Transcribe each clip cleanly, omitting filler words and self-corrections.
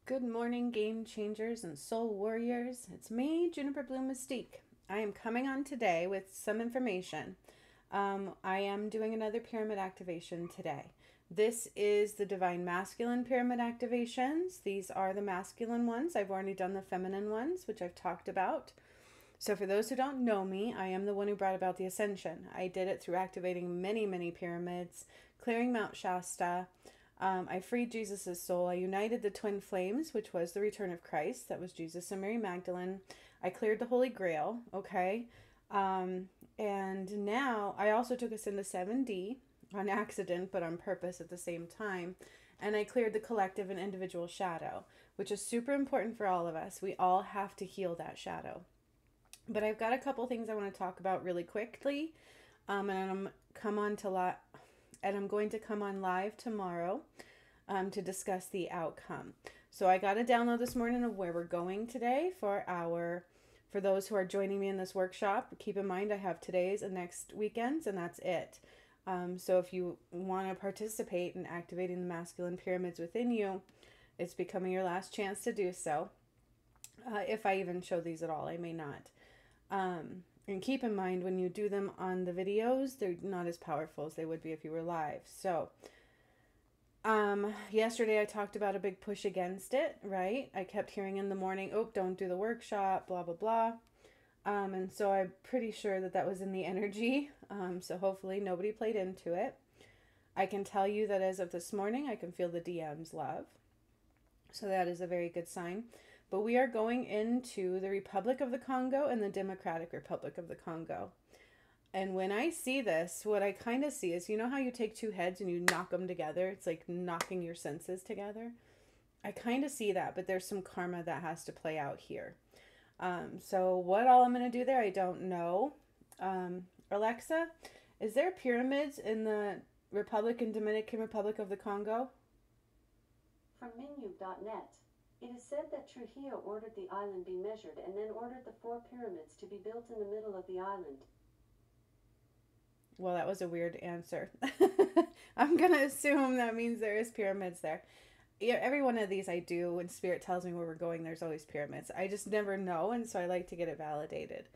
Good morning, game changers and soul warriors. It's me, Juniper Bloom Mystique. I am coming on today with some information. I am doing another pyramid activation today. This is the Divine Masculine pyramid activations. These are the masculine ones. I've already done the feminine ones, which I've talked about. So for those who don't know me, I am the one who brought about the ascension. I did it through activating many, many pyramids, clearing Mt Shasta. I freed Jesus' soul. I united the twin flames, which was the return of Christ. That was Jesus and Mary Magdalene. I cleared the Holy Grail, okay? And now I also took us into 7D on accident, but on purpose at the same time. And I cleared the collective and individual shadow, which is super important for all of us. We all have to heal that shadow. But I've got a couple things I want to talk about really quickly. And I'm going to come on live tomorrow to discuss the outcome. So I got a download this morning of where we're going today for those who are joining me in this workshop. Keep in mind I have today's and next weekends, and that's it. So if you want to participate in activating the masculine pyramids within you, it's becoming your last chance to do so. If I even show these at all, I may not. And keep in mind, when you do them on the videos, they're not as powerful as they would be if you were live. So, yesterday I talked about a big push against it, right? I kept hearing in the morning, oh, don't do the workshop, blah, blah, blah. And so I'm pretty sure that was in the energy. So hopefully nobody played into it. I can tell you that as of this morning, I can feel the DM's love. So that is a very good sign. But we are going into the Republic of the Congo and the Democratic Republic of the Congo. And when I see this, what I kind of see is, you know how you take two heads and you knock them together? It's like knocking your senses together. I kind of see that, but there's some karma that has to play out here. So what all I'm going to do there, I don't know. Alexa, is there pyramids in the Republic and Dominican Republic of the Congo? From menu.net. It is said that Trujillo ordered the island be measured and then ordered the 4 pyramids to be built in the middle of the island. Well, that was a weird answer. I'm going to assume that means there is pyramids there. Yeah, every one of these I do, when Spirit tells me where we're going, there's always pyramids. I just never know, and so I like to get it validated.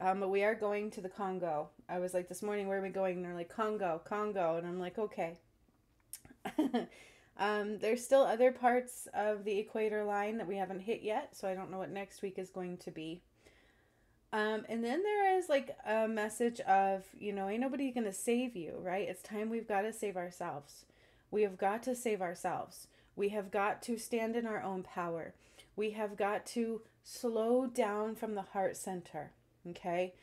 But we are going to the Congo. I was like, this morning, where are we going? And they're like, Congo, Congo. And I'm like, okay. There's still other parts of the equator line that we haven't hit yet, so I don't know what next week is going to be. And then there is like a message of, ain't nobody gonna save you, right? It's time we've got to save ourselves. We have got to save ourselves. We have got to stand in our own power. We have got to slow down from the heart center, okay?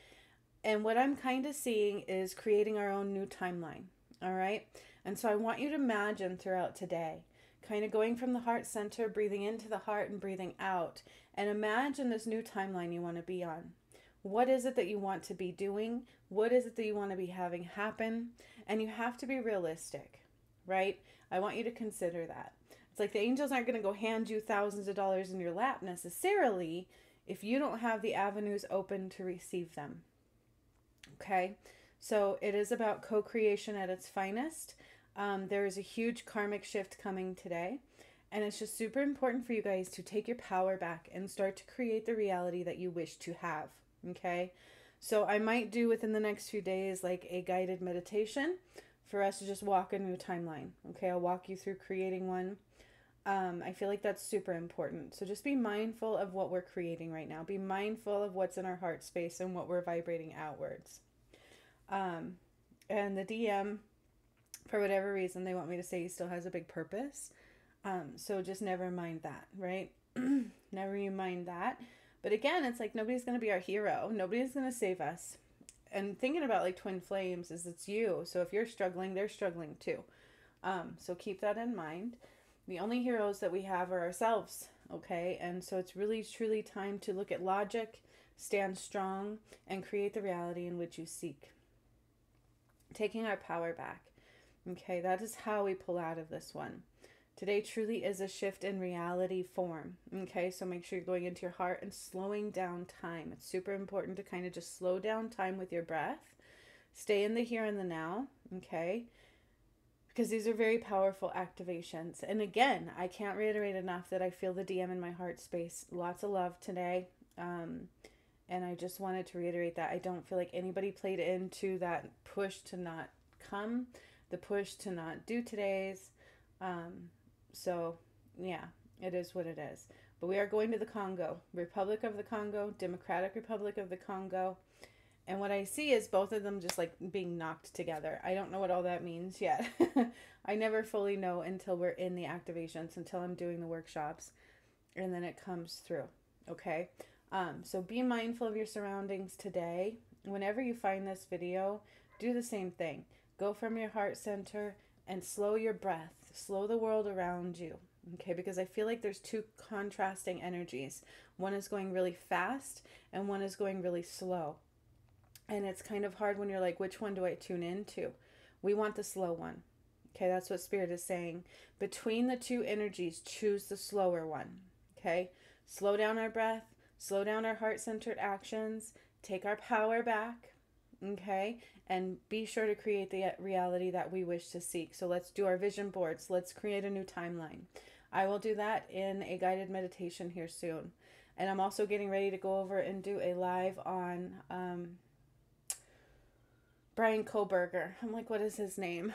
And what I'm kind of seeing is creating our own new timeline, all right? And so I want you to imagine throughout today, kind of going from the heart center, breathing into the heart and breathing out, and imagine this new timeline you want to be on. What is it that you want to be doing? What is it that you want to be having happen? And you have to be realistic, right? I want you to consider that. It's like the angels aren't going to go hand you thousands of dollars in your lap necessarily if you don't have the avenues open to receive them. Okay? So it is about co-creation at its finest. There is a huge karmic shift coming today. And it's just super important for you guys to take your power back and start to create the reality that you wish to have. Okay? So I might do within the next few days like a guided meditation for us to just walk a new timeline. Okay? I'll walk you through creating one. I feel like that's super important. So just be mindful of what we're creating right now. Be mindful of what's in our heart space and what we're vibrating outwards. And the DM, for whatever reason, they want me to say he still has a big purpose. So just never mind that, right? Never you mind that. But again, it's like nobody's going to be our hero. Nobody's going to save us. And thinking about like twin flames is it's you. So if you're struggling, they're struggling too. So keep that in mind. The only heroes that we have are ourselves, okay? And so it's really, truly time to look at logic, stand strong, and create the reality in which you seek. Taking our power back. Okay, that is how we pull out of this one. Today truly is a shift in reality form. Okay, so make sure you're going into your heart and slowing down time. It's super important to kind of just slow down time with your breath. Stay in the here and the now. Okay, because these are very powerful activations. And again, I can't reiterate enough that I feel the DM in my heart space. Lots of love today. And I just wanted to reiterate that I don't feel like anybody played into that push to not come, the push to not do today's. So, yeah, it is what it is. But we are going to the Congo, Republic of the Congo, Democratic Republic of the Congo. And what I see is both of them just like being knocked together. I don't know what all that means yet. I never fully know until we're in the activations, until I'm doing the workshops. And then it comes through. Okay? So be mindful of your surroundings today. Whenever you find this video, do the same thing. Go from your heart center and slow your breath. Slow the world around you. Okay? Because I feel like there's two contrasting energies. One is going really fast and one is going really slow. And it's kind of hard when you're like, which one do I tune into? We want the slow one. Okay, that's what Spirit is saying. Between the two energies, choose the slower one. Okay, slow down our breath, slow down our heart-centered actions, take our power back. Okay, and be sure to create the reality that we wish to seek. So let's do our vision boards. Let's create a new timeline. I will do that in a guided meditation here soon. And I'm also getting ready to go over and do a live on Brian Koberger. I'm like, what is his name?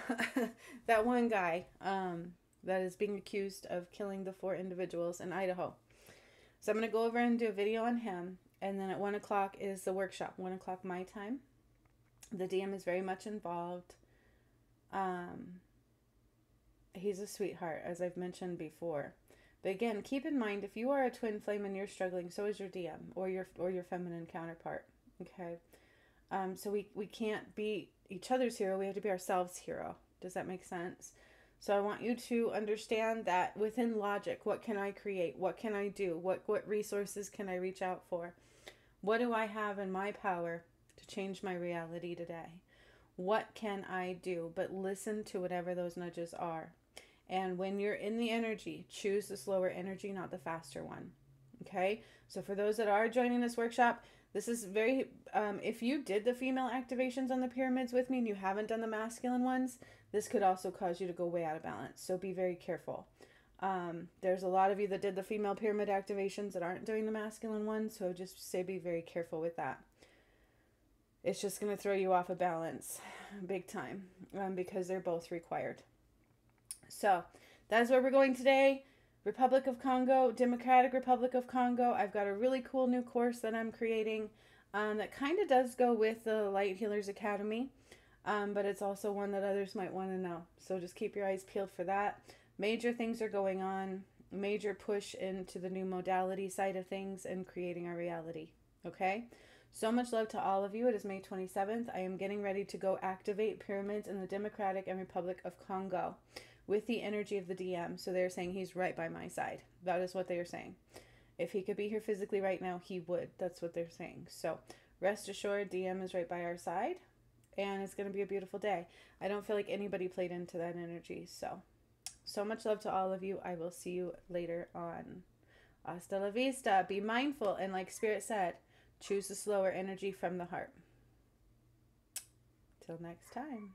That one guy that is being accused of killing the 4 individuals in Idaho. So I'm going to go over and do a video on him. And then at 1 o'clock is the workshop, 1 o'clock my time. The DM is very much involved. He's a sweetheart, as I've mentioned before. But again, keep in mind, if you are a twin flame and you're struggling, so is your DM or your feminine counterpart. Okay. So we can't be each other's hero. We have to be ourselves hero. Does that make sense? So I want you to understand that within logic, what can I create? What can I do? What resources can I reach out for? What do I have in my power to change my reality today? What can I do? But listen to whatever those nudges are. And when you're in the energy, choose the slower energy, not the faster one. Okay? So for those that are joining this workshop, this is very, if you did the female activations on the pyramids with me and you haven't done the masculine ones, this could also cause you to go way out of balance. So be very careful. There's a lot of you that did the female pyramid activations that aren't doing the masculine ones. So just say be very careful with that. It's just going to throw you off of balance big time because they're both required. So that's where we're going today. Republic of Congo, Democratic Republic of Congo. I've got a really cool new course that I'm creating that kind of does go with the Light Healers Academy, but it's also one that others might want to know. So just keep your eyes peeled for that. Major things are going on, major push into the new modality side of things and creating our reality. Okay? So much love to all of you. It is May 27th. I am getting ready to go activate pyramids in the Democratic and Republic of Congo with the energy of the DM. So they're saying he's right by my side. That is what they are saying. If he could be here physically right now, he would. That's what they're saying. So rest assured, DM is right by our side. And it's going to be a beautiful day. I don't feel like anybody played into that energy. So much love to all of you. I will see you later on. Hasta la vista. Be mindful. And like Spirit said, choose the slower energy from the heart. Till next time.